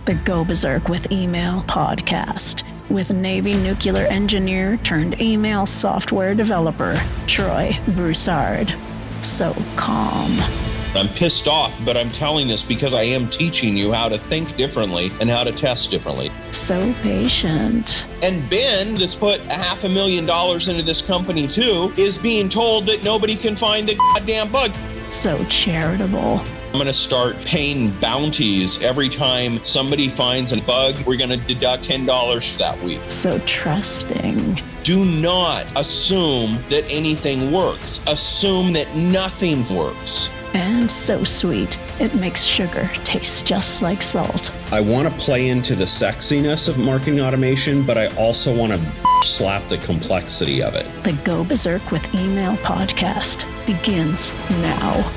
the Go Berserk with Email podcast with Navy nuclear engineer turned email software developer, Troy Broussard. So calm. I'm pissed off, but I'm telling this because I am teaching you how to think differently and how to test differently. So patient. And Ben, that's put $500,000 into this company too, is being told that nobody can find the goddamn bug. So charitable. I'm going to start paying bounties every time somebody finds a bug. We're going to deduct $10 for that week. So trusting. Do not assume that anything works. Assume that nothing works. And so sweet, it makes sugar taste just like salt. I want to play into the sexiness of marketing automation, but I also want to slap the complexity of it. The Go Berserk with Email podcast begins now.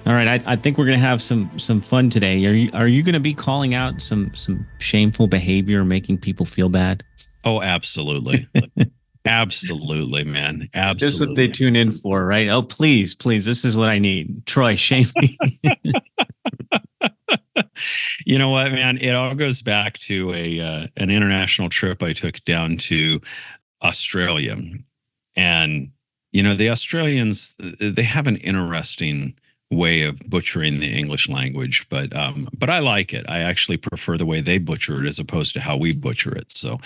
All right, I think we're going to have some fun today. Are you going to be calling out some shameful behavior, making people feel bad? Oh, absolutely. Absolutely, man. Absolutely. This is what they tune in for, right? Oh, please, this is what I need. Troy, shame me. You know what, man? It all goes back to an international trip I took down to Australia. And, you know, the Australians, they have an interesting way of butchering the English language, but I like it. I actually prefer the way they butcher it as opposed to how we butcher it. So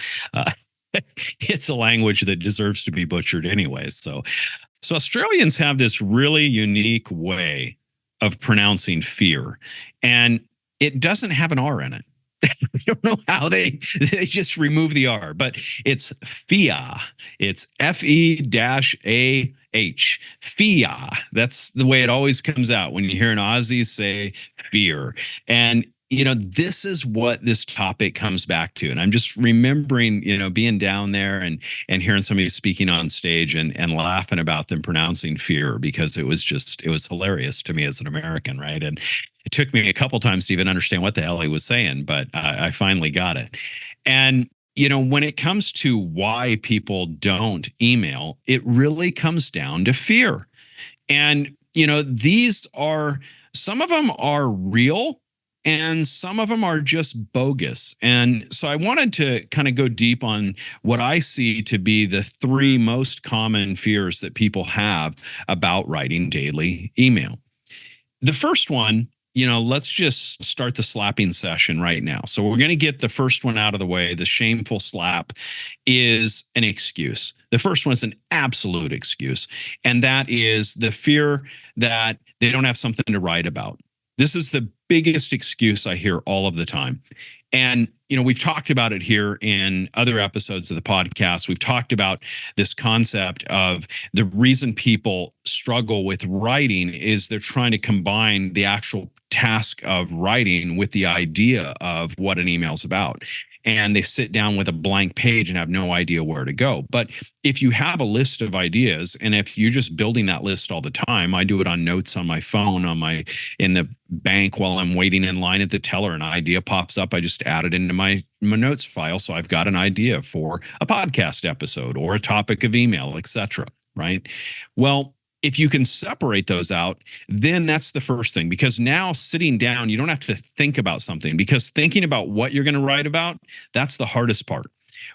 it's a language that deserves to be butchered anyways. So Australians have this really unique way of pronouncing fear, and it doesn't have an R in it. I don't know how they just remove the R, but it's FIA. It's FE-AH. FIA. That's the way it always comes out when you hear an Aussie say fear. And you know, this is what this topic comes back to. And I'm just remembering, you know, being down there and hearing somebody speaking on stage and laughing about them pronouncing fear, because it was hilarious to me as an American, right? And it took me a couple times to even understand what the hell he was saying, but I finally got it. And, you know, when it comes to why people don't email, it really comes down to fear. And, you know, some of them are real, and some of them are just bogus. And so I wanted to kind of go deep on what I see to be the three most common fears that people have about writing daily email. The first one, you know, let's just start the slapping session right now. So we're going to get the first one out of the way. The shameful slap is an excuse. The first one is an absolute excuse. And that is the fear that they don't have something to write about. This is the biggest excuse I hear all of the time. And, you know, we've talked about it here in other episodes of the podcast. We've talked about this concept of the reason people struggle with writing is they're trying to combine the actual task of writing with the idea of what an email is about. And they sit down with a blank page and have no idea where to go. But if you have a list of ideas, and if you're just building that list all the time, I do it on notes on my phone, in the bank while I'm waiting in line at the teller, an idea pops up, I just add it into my notes file. So I've got an idea for a podcast episode or a topic of email, etc. Right? Well, if you can separate those out, then that's the first thing, because now sitting down, you don't have to think about something, because thinking about what you're going to write about, that's the hardest part.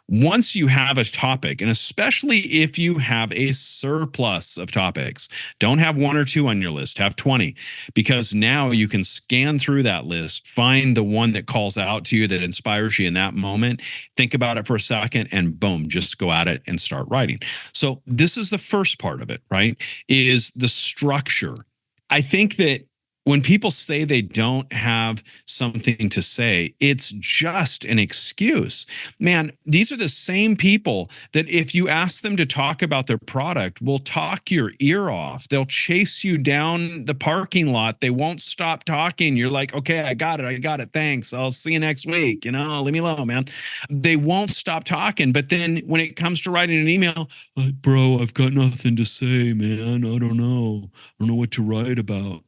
Once you have a topic, and especially if you have a surplus of topics, don't have one or two on your list, have 20, because now you can scan through that list, find the one that calls out to you, that inspires you in that moment, think about it for a second, and boom, just go at it and start writing. So this is the first part of it, right? Is the structure. I think that when people say they don't have something to say, it's just an excuse. Man, these are the same people that if you ask them to talk about their product, will talk your ear off. They'll chase you down the parking lot. They won't stop talking. You're like, okay, I got it. Thanks. I'll see you next week. You know, leave me alone, man. They won't stop talking. But then when it comes to writing an email, bro, I've got nothing to say, man. I don't know what to write about.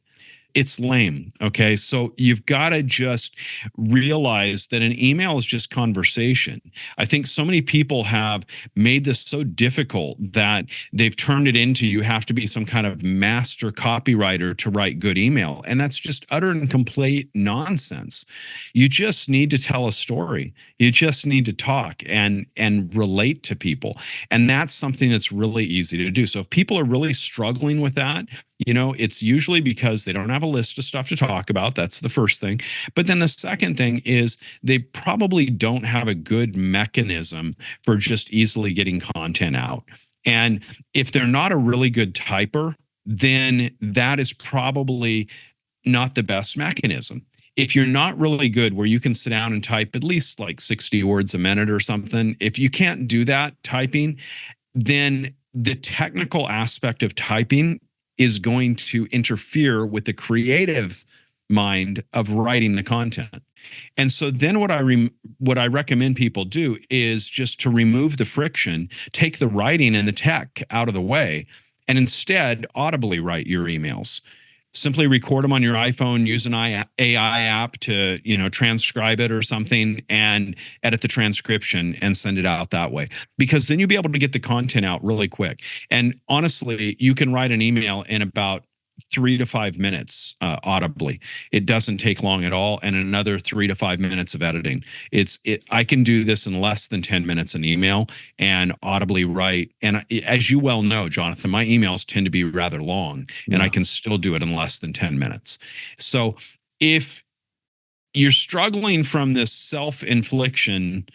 it's lame. Okay. So you've got to just realize that an email is just conversation. I think so many people have made this so difficult that they've turned it into you have to be some kind of master copywriter to write good email. And that's just utter and complete nonsense. You just need to tell a story. You just need to talk and relate to people. And that's something that's really easy to do. So if people are really struggling with that, it's usually because they don't have a list of stuff to talk about. That's the first thing. But then the second thing is they probably don't have a good mechanism for just easily getting content out. And if they're not a really good typer, then that is probably not the best mechanism. If you're not really good where you can sit down and type at least like 60 words a minute or something, if you can't do that typing, then the technical aspect of typing is going to interfere with the creative mind of writing the content. And so then what I recommend people do is just to remove the friction, take the writing and the tech out of the way, and instead audibly write your emails. Simply record them on your iPhone, use an AI app to, transcribe it or something and edit the transcription and send it out that way. Because then you'll be able to get the content out really quick. And honestly, you can write an email in about 3 to 5 minutes audibly. It doesn't take long at all, and another 3 to 5 minutes of editing. I can do this in less than 10 minutes an email and audibly write. And as you well know, Jonathan, my emails tend to be rather long, and I can still do it in less than 10 minutes. So if you're struggling from this self-infliction,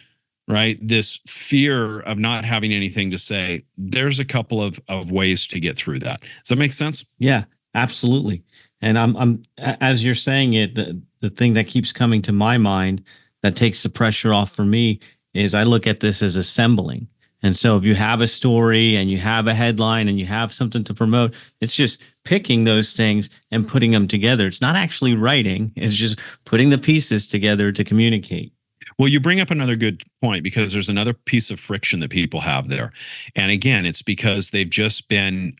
right, this fear of not having anything to say, there's a couple of ways to get through that. Does that make sense? Yeah. Absolutely. And I'm as you're saying it, the thing that keeps coming to my mind that takes the pressure off for me is I look at this as assembling. And so if you have a story and you have a headline and you have something to promote, it's just picking those things and putting them together. It's not actually writing, it's just putting the pieces together to communicate. Well, you bring up another good point because there's another piece of friction that people have there. And again, it's because they've just been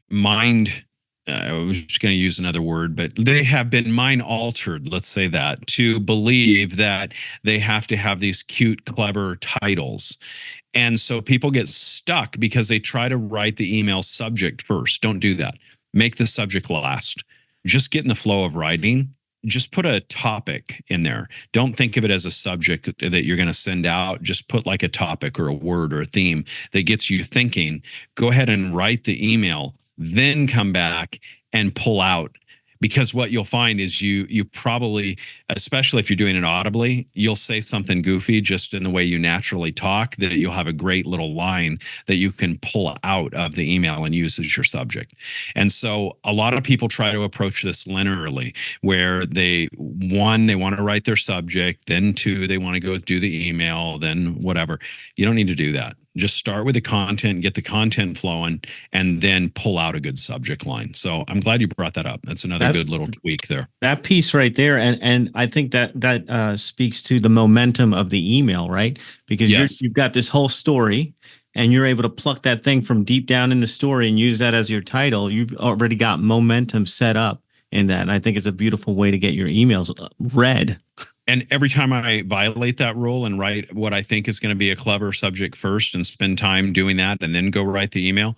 I was just going to use another word, but they have been mind altered, let's say that, to believe that they have to have these cute, clever titles. And so people get stuck because they try to write the email subject first. Don't do that. Make the subject last. Just get in the flow of writing. Just put a topic in there. Don't think of it as a subject that you're going to send out. Just put like a topic or a word or a theme that gets you thinking. Go ahead and write the email, then come back and pull out. Because what you'll find is you probably, especially if you're doing it audibly, you'll say something goofy just in the way you naturally talk, that you'll have a great little line that you can pull out of the email and use as your subject. And so a lot of people try to approach this linearly, where they want to write their subject, then 2, they want to go do the email, then whatever. You don't need to do that. Just start with the content, get the content flowing, and then pull out a good subject line. So I'm glad you brought that up. That's another good little tweak there. That piece right there, and I think that speaks to the momentum of the email, right? Because you've got this whole story, and you're able to pluck that thing from deep down in the story and use that as your title. You've already got momentum set up in that, and I think it's a beautiful way to get your emails read. And every time I violate that rule and write what I think is going to be a clever subject first and spend time doing that and then go write the email,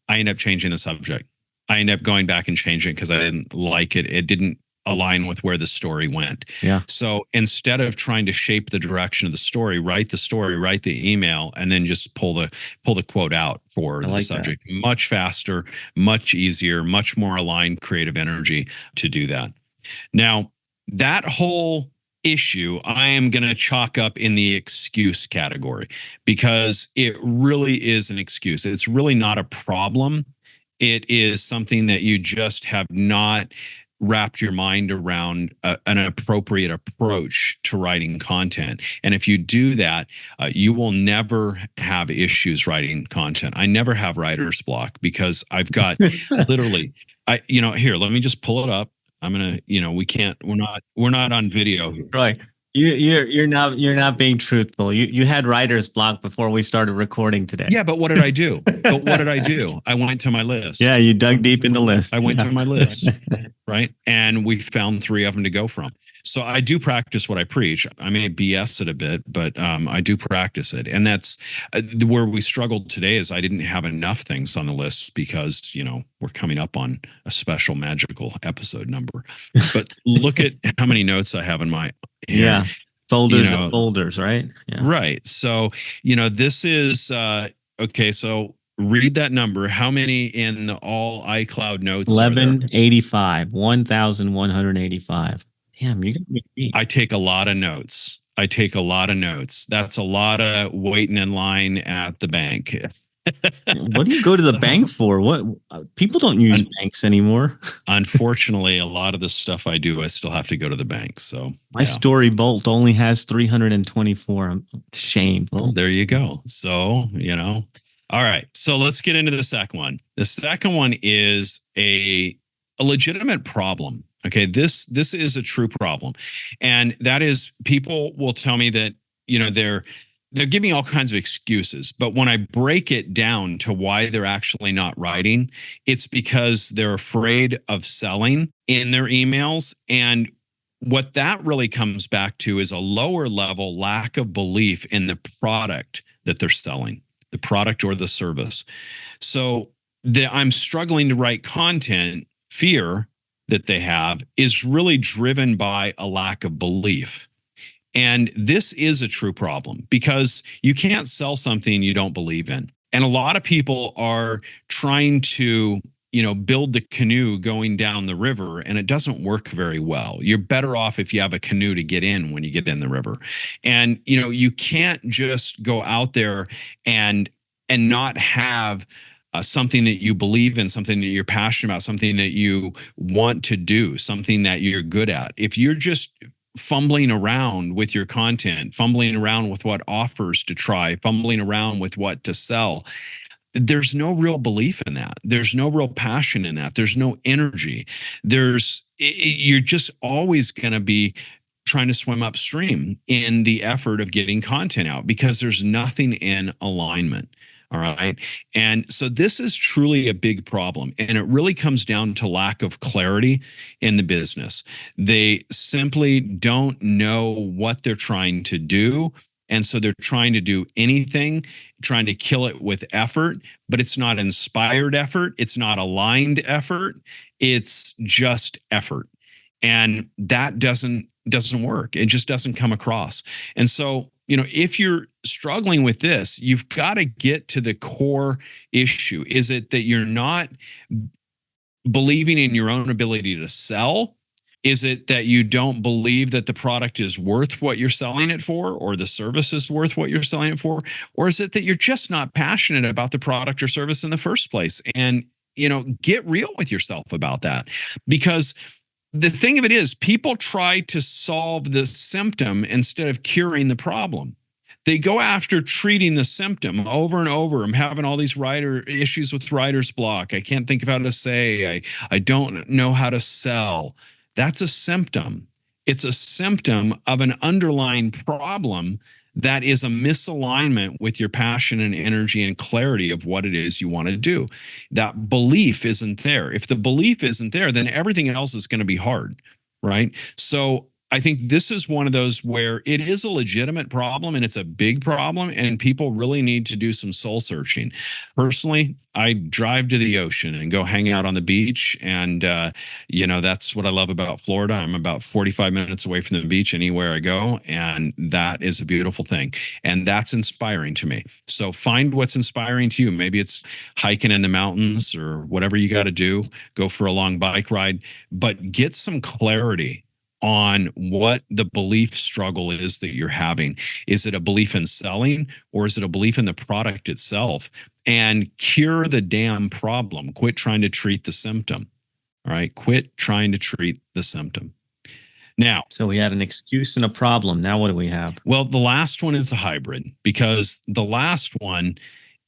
I end up changing the subject. I end up going back and changing it because I didn't like it. It didn't align with where the story went. Yeah. So instead of trying to shape the direction of the story, write the email, and then just pull the quote out for the subject. That. Much faster, much easier, much more aligned creative energy to do that. Now, that whole issue I am going to chalk up in the excuse category, because it really is an excuse. It's really not a problem. It is something that you just have not wrapped your mind around an appropriate approach to writing content. And if you do that, you will never have issues writing content. I never have writer's block because I've got literally, here, let me just pull it up. I'm going to, we're not on video here. Right. You're not being truthful. You had writer's block before we started recording today. Yeah, but what did I do? I went to my list. Yeah, you dug deep in the list. I went Yeah. to my list, right? And we found 3 of them to go from. So I do practice what I preach. I may BS it a bit, but I do practice it. And that's where we struggled today is I didn't have enough things on the list because, we're coming up on a special magical episode number. But look at how many notes I have in my here. Yeah. Folders and folders, right? Yeah. Right. So, this is okay. So read that number. How many in the all iCloud notes? 1185, 1,185. Damn, you got me beat. I take a lot of notes. That's a lot of waiting in line at the bank. What do you go to the bank for? What people don't use banks anymore. Unfortunately, a lot of the stuff I do, I still have to go to the bank. So my story bolt only has 324. I'm shameful. Well, there you go. So, all right. So let's get into the second one. The second one is a legitimate problem. Okay. This is a true problem. And that is people will tell me that, they're giving all kinds of excuses, but when I break it down to why they're actually not writing, it's because they're afraid of selling in their emails. And what that really comes back to is a lower level lack of belief in the product that they're selling, the product or the service. So I'm struggling to write content, fear that they have is really driven by a lack of belief. And this is a true problem because you can't sell something you don't believe in. And a lot of people are trying to, build the canoe going down the river, and it doesn't work very well. You're better off if you have a canoe to get in when you get in the river. And, you can't just go out there and not have something that you believe in, something that you're passionate about, something that you want to do, something that you're good at. If you're just fumbling around with your content, fumbling around with what offers to try, fumbling around with what to sell, there's no real belief in that. There's no real passion in that. There's no energy. You're just always going to be trying to swim upstream in the effort of getting content out because there's nothing in alignment. All right. And so this is truly a big problem. And it really comes down to lack of clarity in the business. They simply don't know what they're trying to do. And so they're trying to do anything, trying to kill it with effort, but it's not inspired effort. It's not aligned effort. It's just effort. And that doesn't work. It just doesn't come across. And so, if you're struggling with this, you've got to get to the core issue. Is it that you're not believing in your own ability to sell? Is it that you don't believe that the product is worth what you're selling it for, or the service is worth what you're selling it for? Or is it that you're just not passionate about the product or service in the first place? And, get real with yourself about that, because the thing of it is, people try to solve the symptom instead of curing the problem. They go after treating the symptom over and over. I'm having all these issues with writer's block. I can't think of how to say. I don't know how to sell. That's a symptom. It's a symptom of an underlying problem that is a misalignment with your passion and energy and clarity of what it is you want to do. That belief isn't there. If the belief isn't there, then everything else is going to be hard, right? So I think this is one of those where it is a legitimate problem and it's a big problem, and people really need to do some soul searching. Personally, I drive to the ocean and go hang out on the beach. And, that's what I love about Florida. I'm about 45 minutes away from the beach anywhere I go. And that is a beautiful thing. And that's inspiring to me. So find what's inspiring to you. Maybe it's hiking in the mountains or whatever you got to do. Go for a long bike ride, but get some clarity on what the belief struggle is that you're having. Is it a belief in selling, or is it a belief in the product itself? And cure the damn problem. Quit trying to treat the symptom. All right. Quit trying to treat the symptom. Now, so we had an excuse and a problem. Now what do we have? Well, the last one is a hybrid, because the last one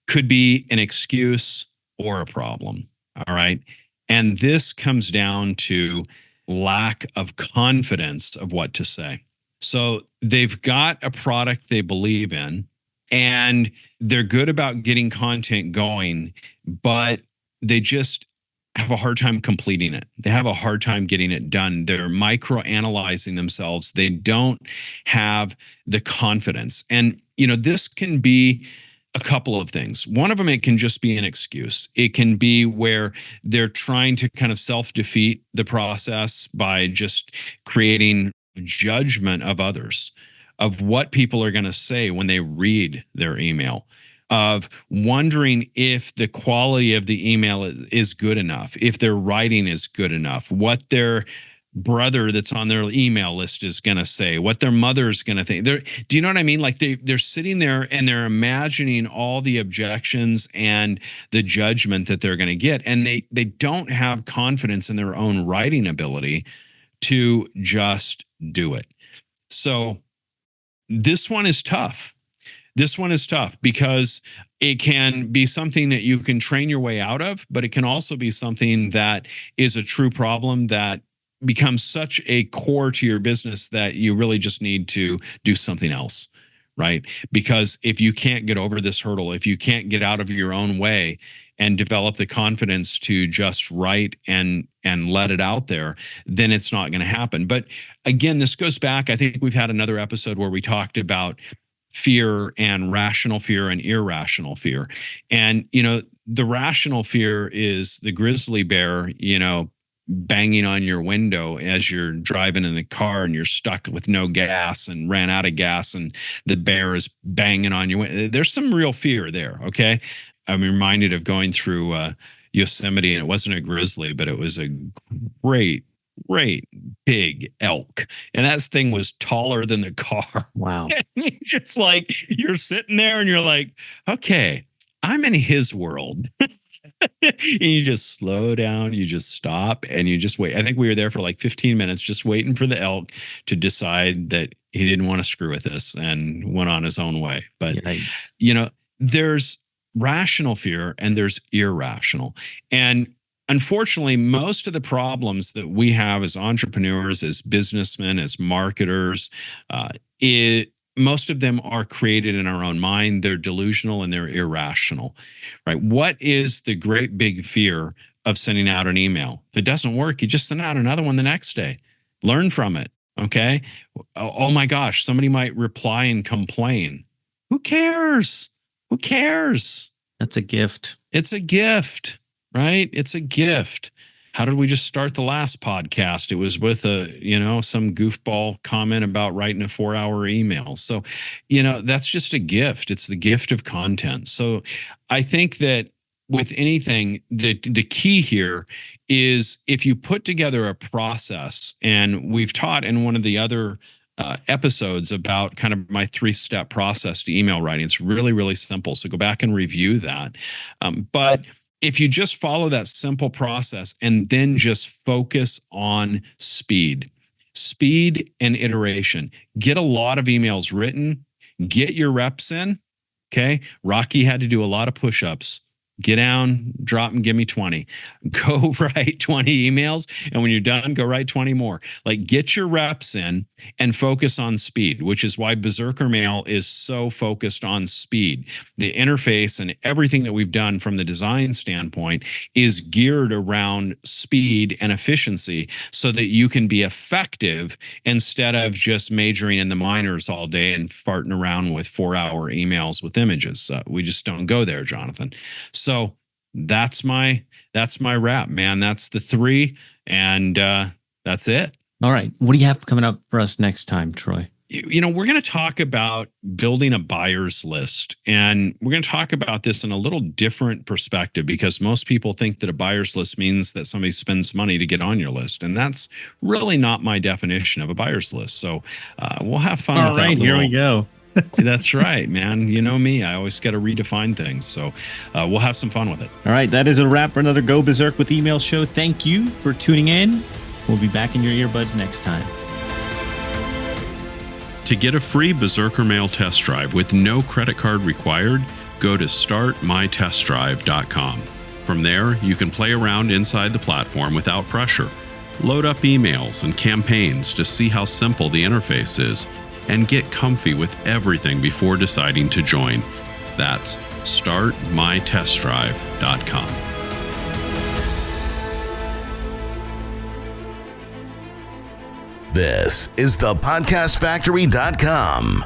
could be an excuse or a problem. All right. And this comes down to lack of confidence of what to say. So they've got a product they believe in, and they're good about getting content going, but they just have a hard time completing it. They have a hard time getting it done. They're micro-analyzing themselves. They don't have the confidence. And, this can be a couple of things. One of them, it can just be an excuse. It can be where they're trying to kind of self-defeat the process by just creating judgment of others, of what people are going to say when they read their email, of wondering if the quality of the email is good enough, if their writing is good enough, what their brother that's on their email list is going to say, what their mother's going to think. Do you know what I mean? Like they're sitting there and they're imagining all the objections and the judgment that they're going to get. And they don't have confidence in their own writing ability to just do it. So this one is tough. This one is tough because it can be something that you can train your way out of, but it can also be something that is a true problem that becomes such a core to your business that you really just need to do something else, right? Because if you can't get over this hurdle, if you can't get out of your own way and develop the confidence to just write and let it out there, then it's not going to happen. But again, this goes back, I think we've had another episode where we talked about fear and rational fear and irrational fear. And, the rational fear is the grizzly bear, banging on your window as you're driving in the car and you're stuck with no gas and ran out of gas and the bear is banging on your window. There's some real fear there, okay? I'm reminded of going through Yosemite, and it wasn't a grizzly, but it was a great big elk. And that thing was taller than the car. Wow. And just like, you're sitting there and you're like, okay, I'm in his world. And you just slow down, you just stop, and you just wait. I think we were there for like 15 minutes just waiting for the elk to decide that he didn't want to screw with us and went on his own way. But, there's rational fear and there's irrational. And unfortunately, most of the problems that we have as entrepreneurs, as businessmen, as marketers, most of them are created in our own mind. They're delusional and they're irrational, right? What is the great big fear of sending out an email? If it doesn't work, you just send out another one the next day. Learn from it, okay? Oh my gosh, somebody might reply and complain. Who cares? Who cares? That's a gift. It's a gift, right? It's a gift. How did we just start the last podcast? It was with some goofball comment about writing a 4-hour email. So, that's just a gift. It's the gift of content. So I think that with anything, the key here is if you put together a process, and we've taught in one of the other episodes about kind of my 3-step process to email writing. It's really, really simple. So go back and review that. But if you just follow that simple process and then just focus on speed and iteration, get a lot of emails written, get your reps in. Okay. Rocky had to do a lot of push-ups. Get down, drop and give me 20. Go write 20 emails. And when you're done, go write 20 more. Like, get your reps in and focus on speed, which is why Berserker Mail is so focused on speed. The interface and everything that we've done from the design standpoint is geared around speed and efficiency so that you can be effective instead of just majoring in the minors all day and farting around with 4-hour emails with images. We just don't go there, Jonathan. So that's my wrap, man. That's the 3, and that's it. All right. What do you have coming up for us next time, Troy? We're going to talk about building a buyer's list, and we're going to talk about this in a little different perspective because most people think that a buyer's list means that somebody spends money to get on your list, and that's really not my definition of a buyer's list. So we'll have fun. All right, here we go. That's right, man. You know me. I always got to redefine things. So we'll have some fun with it. All right. That is a wrap for another Go Berserk with Email show. Thank you for tuning in. We'll be back in your earbuds next time. To get a free Berserker Mail test drive with no credit card required, go to startmytestdrive.com. From there, you can play around inside the platform without pressure. Load up emails and campaigns to see how simple the interface is and get comfy with everything before deciding to join. That's startmytestdrive.com. This is thepodcastfactory.com.